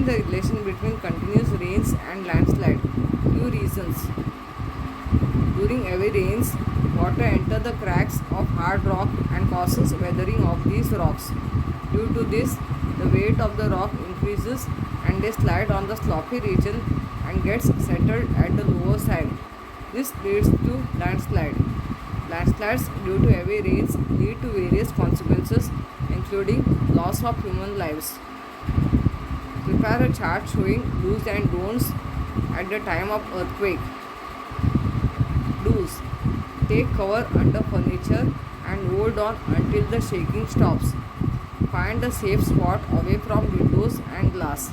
Explain the relation between continuous rains and landslide. Few reasons. During heavy rains, water enters the cracks of hard rock and causes weathering of these rocks. Due to this, the weight of the rock increases and they slide on the sloppy region and gets settled at the lower side. This leads to landslide. Landslides due to heavy rains lead to various consequences including loss of human lives. Prepare a chart showing do's and don'ts at the time of earthquake. Do's: take cover under furniture and hold on until the shaking stops. Find a safe spot away from windows and glass.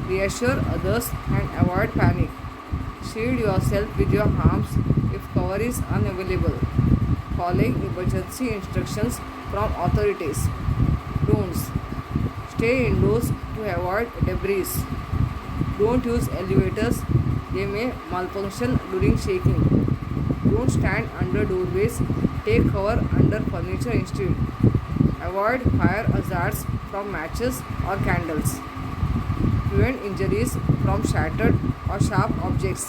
Reassure others and avoid panic. Shield yourself with your arms if cover is unavailable. Following emergency instructions from authorities. Don'ts: stay indoors to avoid debris. Don't use elevators, they may malfunction during shaking. Don't stand under doorways, take cover under furniture instead. Avoid fire hazards from matches or candles. Prevent injuries from shattered or sharp objects.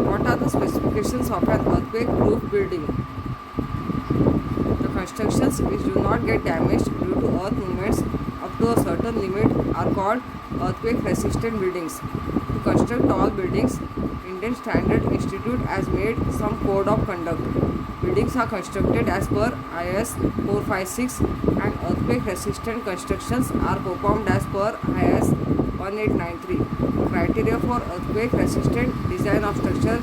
What are the specifications of an earthquake-proof building? The constructions which do not get damaged due to earth movements up to a certain limit are called earthquake-resistant buildings. To construct tall buildings, Indian Standard Institute has made some code of conduct. Buildings are constructed as per IS 456 and earthquake-resistant constructions are performed as per IS 1893. Criteria for earthquake-resistant design of structure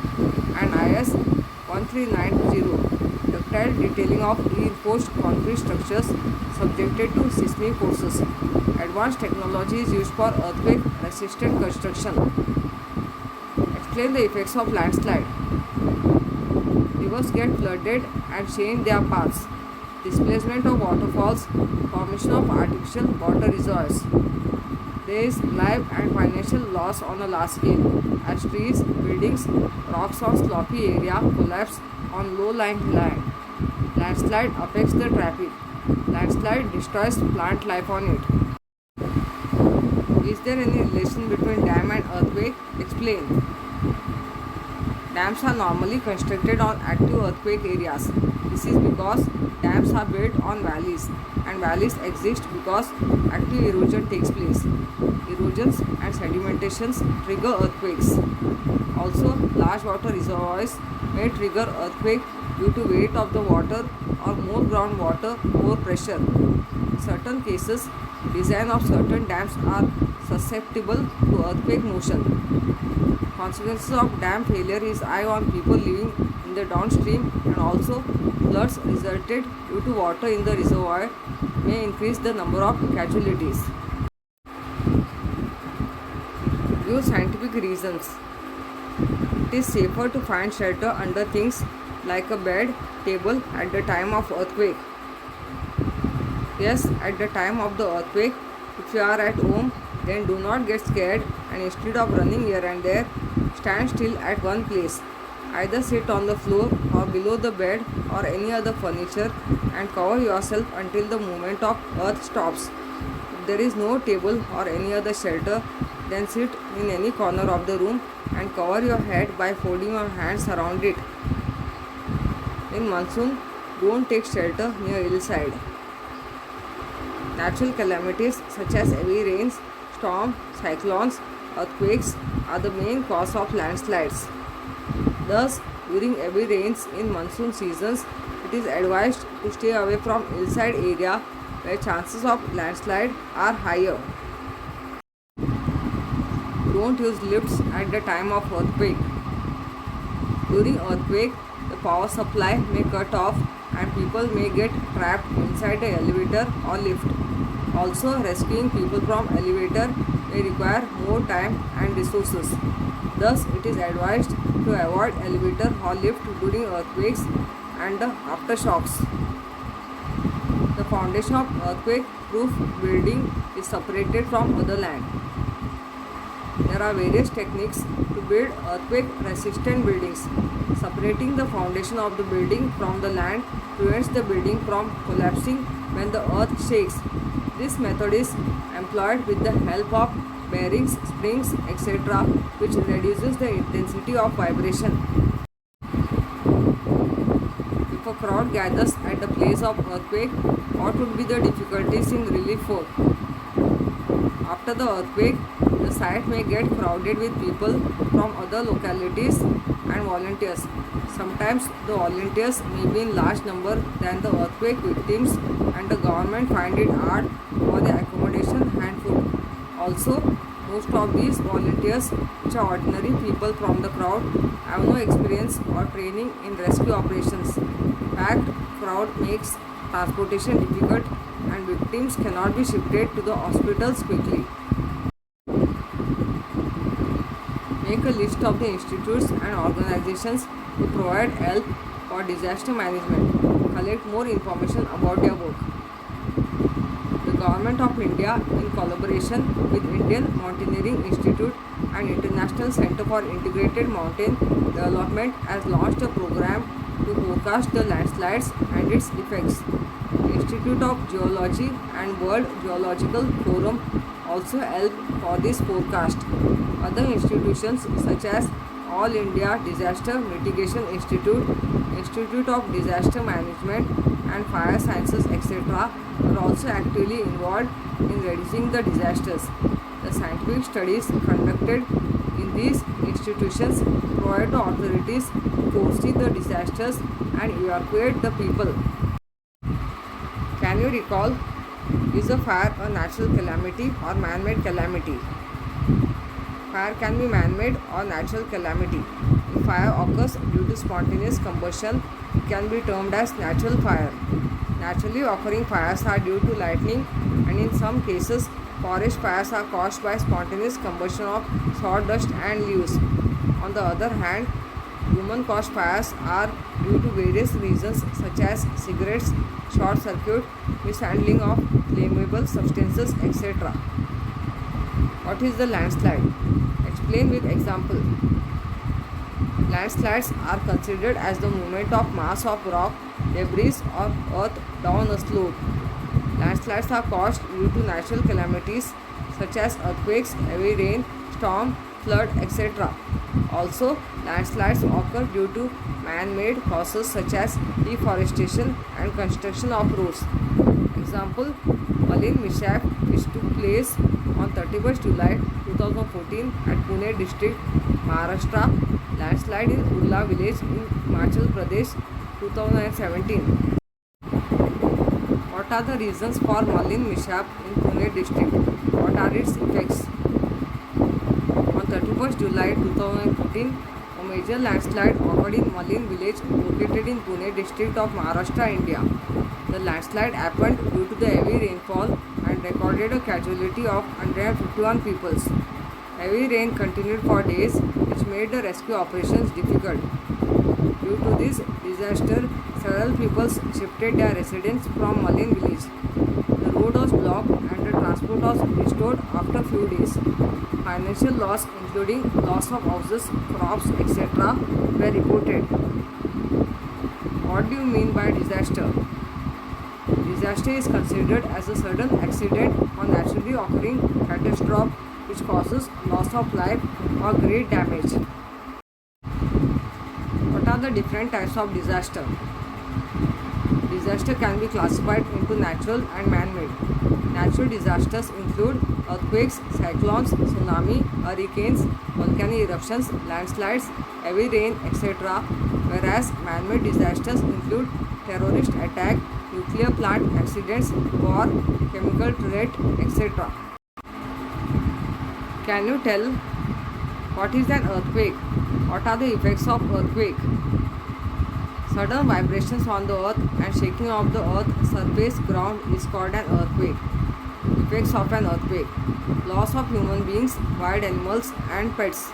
and IS 1390. Ductile detailing of reinforced concrete structures subjected to seismic forces. Advanced technology is used for earthquake-resistant construction. Explain the effects of landslide. Rivers get flooded and change their paths. Displacement of waterfalls, formation of artificial water reservoirs. There is life and financial loss on a large scale as trees, buildings, rocks on sloppy area collapse on low-lying land. Landslide affects the traffic. Landslide destroys plant life on it. Is there any relation between dam and earthquake? Explain. Dams are normally constructed on active earthquake areas. This is because dams are built on valleys and valleys exist because active erosion takes place. Erosions and sedimentations trigger earthquakes. Also, large water reservoirs may trigger earthquake due to weight of the water or more groundwater overpressure. In certain cases, design of certain dams are susceptible to earthquake motion. Consequences of dam failure is high on people living in the downstream and also floods resulted due to water in the reservoir may increase the number of casualties. Give scientific reasons. It is safer to find shelter under things like a bed, table at the time of earthquake. Yes, at the time of the earthquake, if you are at home, then do not get scared and instead of running here and there, stand still at one place. Either sit on the floor or below the bed or any other furniture and cover yourself until the movement of earth stops. If there is no table or any other shelter, then sit in any corner of the room and cover your head by folding your hands around it. In monsoon, don't take shelter near hillside. Natural calamities such as heavy rains, storms, cyclones, earthquakes are the main cause of landslides. Thus, during heavy rains in monsoon seasons, it is advised to stay away from hillside area where chances of landslide are higher. Don't use lifts at the time of earthquake. During earthquake, the power supply may cut off and people may get trapped inside the elevator or lift. Also, rescuing people from elevator may require more time and resources. Thus, it is advised to avoid elevator or lift during earthquakes and the aftershocks. The foundation of earthquake-proof building is separated from other land. There are various techniques to build earthquake-resistant buildings. Separating the foundation of the building from the land prevents the building from collapsing when the earth shakes. This method is employed with the help of bearings, springs, etc., which reduces the intensity of vibration. If a crowd gathers at the place of earthquake, what would be the difficulties in relief work? After the earthquake, the site may get crowded with people from other localities and volunteers. Sometimes the volunteers may be in large number than the earthquake victims, and the government find it hard for the accommodation and food. Also, most of these volunteers, which are ordinary people from the crowd, have no experience or training in rescue operations. Packed crowd makes transportation difficult and victims cannot be shifted to the hospitals quickly. Make a list of the institutes and organizations who provide help for disaster management. Collect more information about their work. The Government of India, in collaboration with Indian Mountaineering Institute and International Center for Integrated Mountain Development, has launched a program to forecast the landslides and its effects. The Institute of Geology and World Geological Forum also help for this forecast. Other institutions such as All India Disaster Mitigation Institute, Institute of Disaster Management and Fire Sciences, etc., are also actively involved in reducing the disasters. The scientific studies conducted in these institutions provide the authorities to foresee the disasters and evacuate the people. Can you recall, is a fire a natural calamity or man-made calamity? Fire can be man-made or natural calamity. If fire occurs due to spontaneous combustion, it can be termed as natural fire. Naturally occurring fires are due to lightning, and in some cases, forest fires are caused by spontaneous combustion of sawdust and leaves. On the other hand, human-caused fires are due to various reasons such as cigarettes, short circuit, mishandling of flammable substances, etc. What is the landslide? Explain with example. Landslides are considered as the movement of mass of rock, debris or earth down a slope. Landslides are caused due to natural calamities such as earthquakes, heavy rain, storm, flood, etc. Also, landslides occur due to man-made causes such as deforestation and construction of roads. Example, Malin mishap which took place on 31st July 2014 at Pune district, Maharashtra, landslide in Urla village in Himachal Pradesh 2017. What are the reasons for Malin mishap in Pune district? What are its effects? On 31st July 2014, a major landslide occurred in Malin village located in Pune district of Maharashtra, India. The landslide happened due to the heavy rainfall and recorded a casualty of 151 people. Heavy rain continued for days, which made the rescue operations difficult. Due to this disaster, several people shifted their residence from Malin village. The road was blocked and the transport was restored after few days. Financial loss, including loss of houses, crops, etc., were reported. What do you mean by disaster? Disaster is considered as a sudden accident or naturally occurring catastrophe which causes loss of life or great damage. What are the different types of disaster? Disaster can be classified into natural and man-made. Natural disasters include earthquakes, cyclones, tsunami, hurricanes, volcanic eruptions, landslides, heavy rain, etc. Whereas man-made disasters include terrorist attack, nuclear plant accidents, war, chemical threat, etc. Can you tell what is an earthquake? What are the effects of earthquake? Sudden vibrations on the earth and shaking of the earth surface ground is called an earthquake. Effects of an earthquake: loss of human beings, wild animals and pets.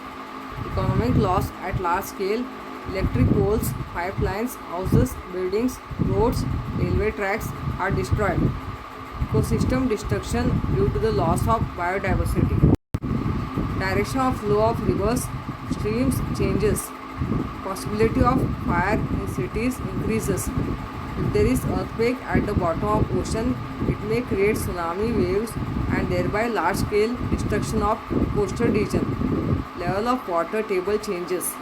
Economic loss at large scale. Electric poles, pipelines, houses, buildings, roads, railway tracks are destroyed. Ecosystem destruction due to the loss of biodiversity. Direction of flow of rivers, streams changes. Possibility of fire in cities increases. If there is earthquake at the bottom of ocean, it may create tsunami waves and thereby large scale destruction of coastal region. Level of water table changes.